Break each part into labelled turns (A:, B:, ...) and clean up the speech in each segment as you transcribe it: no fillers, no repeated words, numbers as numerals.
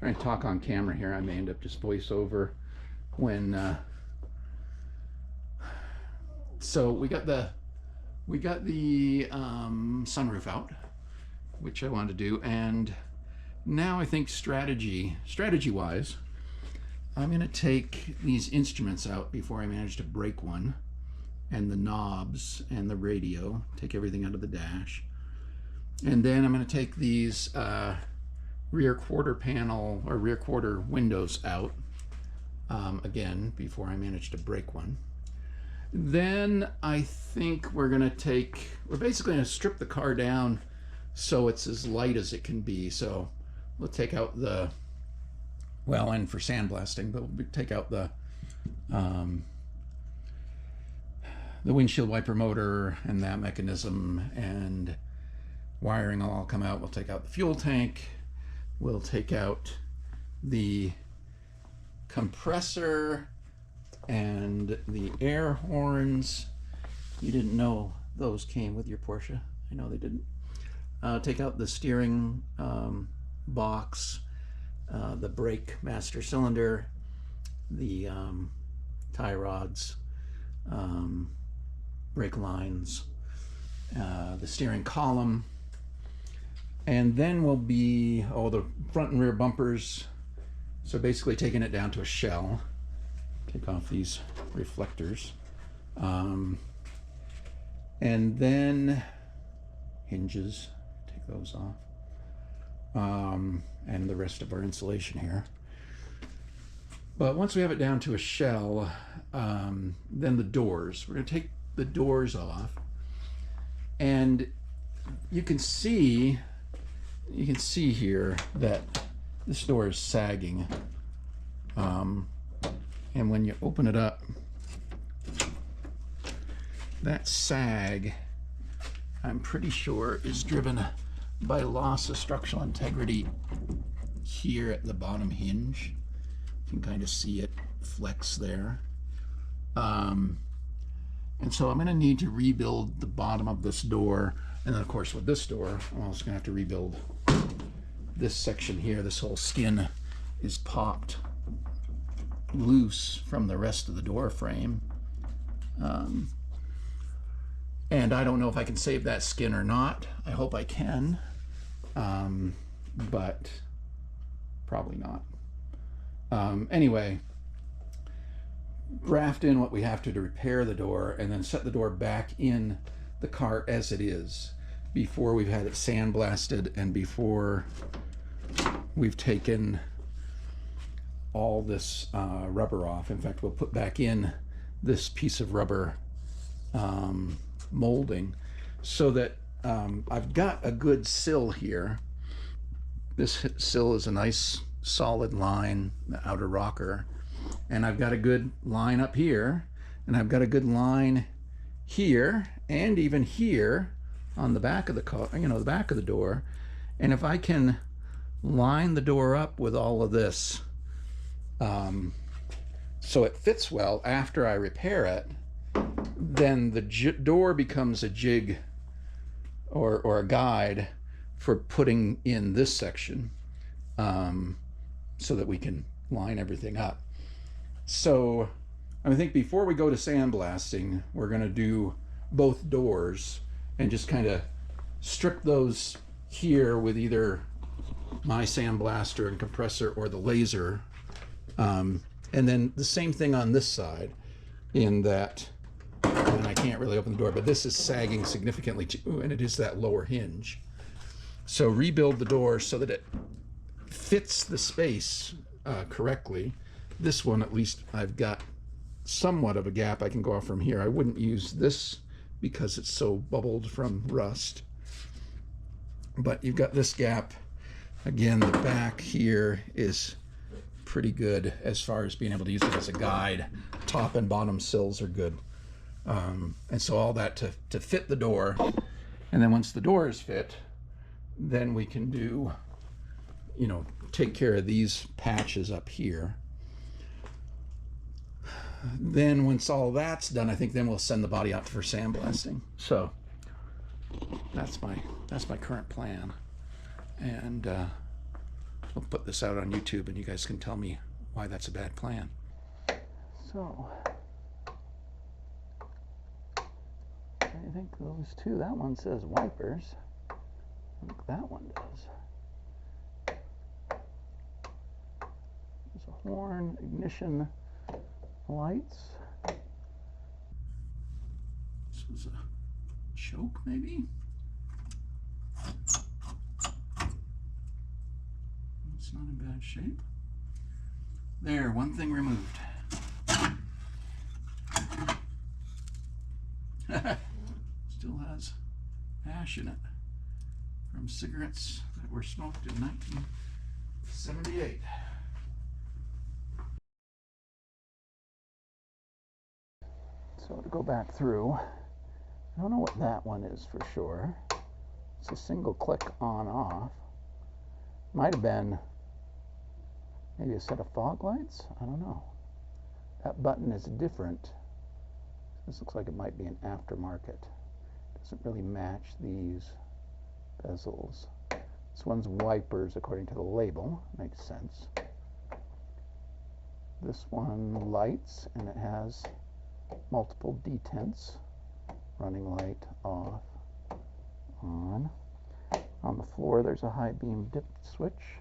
A: trying to talk on camera here. I may end up just voice over when. So we got the sunroof out, which I wanted to do, and now I think strategy-wise, I'm going to take these instruments out before I manage to break one, and the knobs and the radio, take everything out of the dash. And then I'm going to take these rear quarter panel or rear quarter windows out again before I manage to break one. Then I think we're basically going to strip the car down so it's as light as it can be. So we'll take out and for sandblasting, but we'll take out the windshield wiper motor and that mechanism, and wiring will all come out. We'll take out the fuel tank. We'll take out the compressor and the air horns. You didn't know those came with your Porsche. I know they didn't. Take out the steering box, the brake master cylinder, the tie rods, brake lines, the steering column, and then will be the front and rear bumpers. So basically taking it down to a shell. Take off these reflectors, and then hinges, take those off, and the rest of our insulation here. But once we have it down to a shell, then the doors, we're going to take the doors off, and you can see here that this door is sagging, and when you open it up, that sag, I'm pretty sure, is driven by loss of structural integrity here at the bottom hinge. You can kind of see it flex there. And so I'm going to need to rebuild the bottom of this door. And then, of course, with this door, I'm also going to have to rebuild this section here. This whole skin is popped loose from the rest of the door frame. And I don't know if I can save that skin or not. I hope I can, but probably not. Anyway, graft in what we have to repair the door, and then set the door back in the car as it is before we've had it sandblasted and before we've taken all this rubber off. In fact, we'll put back in this piece of rubber molding so that I've got a good sill here. This sill is a nice solid line, the outer rocker, and I've got a good line up here, and I've got a good line here, and even here on the back of the car, the back of the door. And if I can line the door up with all of this so it fits well after I repair it, then the door becomes a jig or a guide for putting in this section, so that we can line everything up. So I think before we go to sandblasting, we're going to do both doors and just kind of strip those here with either my sandblaster and compressor or the laser. And then the same thing on this side, in that, and I can't really open the door, but this is sagging significantly too, and it is that lower hinge. So rebuild the door so that it fits the space correctly. This one, at least, I've got somewhat of a gap I can go off from here. I wouldn't use this because it's so bubbled from rust. But you've got this gap. Again, the back here is pretty good as far as being able to use it as a guide. Top and bottom sills are good. And so all that to fit the door. And then once the door is fit, then we can do, take care of these patches up here. Then once all that's done, I think then we'll send the body out for sandblasting. So that's my current plan. And I'll put this out on YouTube and you guys can tell me why that's a bad plan. So, I think those two, that one says wipers. I think that one does. There's a horn, ignition, lights. This was a choke, maybe? It's not in bad shape. There, one thing removed. Still has ash in it from cigarettes that were smoked in 1978. So to go back through, I don't know what that one is for sure. It's a single click on off. Might have been maybe a set of fog lights? I don't know. That button is different. This looks like it might be an aftermarket. Doesn't really match these bezels. This one's wipers according to the label. Makes sense. This one lights, and it has multiple detents. Running light, off, on. On the floor there's a high beam dip switch.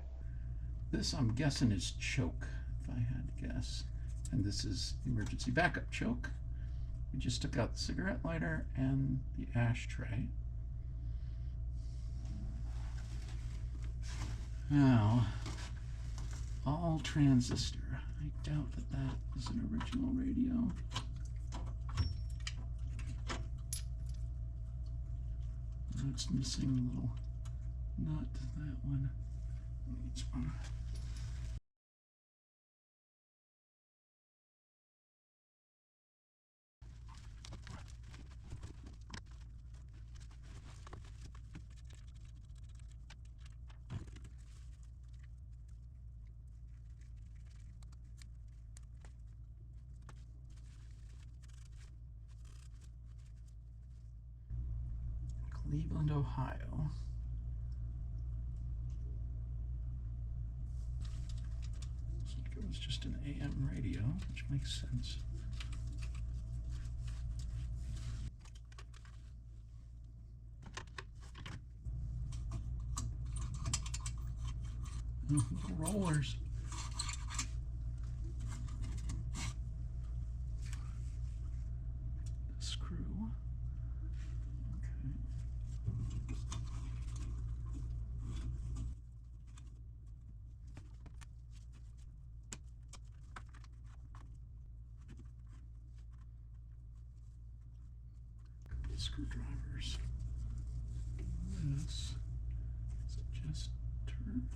A: This I'm guessing is choke, if I had to guess. And this is emergency backup choke. We just took out the cigarette lighter and the ashtray. Now, all transistor. I doubt that that is an original radio. That's missing a little nut, that one needs one. Cleveland, Ohio. Looks like it was just an AM radio, which makes sense. Oh, little rollers. Screw. Screwdrivers. This is just turn.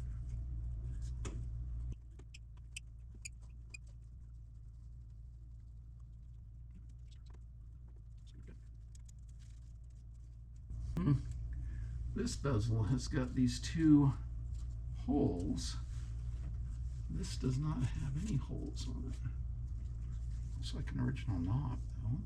A: This bezel has got these two holes. This does not have any holes on it. Looks like an original knob though.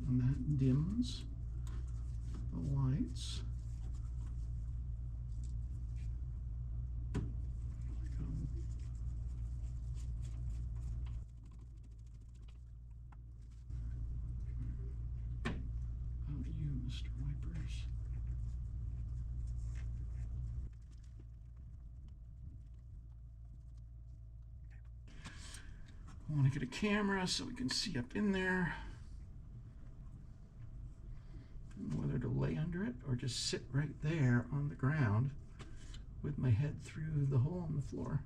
A: And that dims the lights. About you, Mr. Wipers. I want to get a camera so we can see up in there. Whether to lay under it or just sit right there on the ground with my head through the hole in the floor.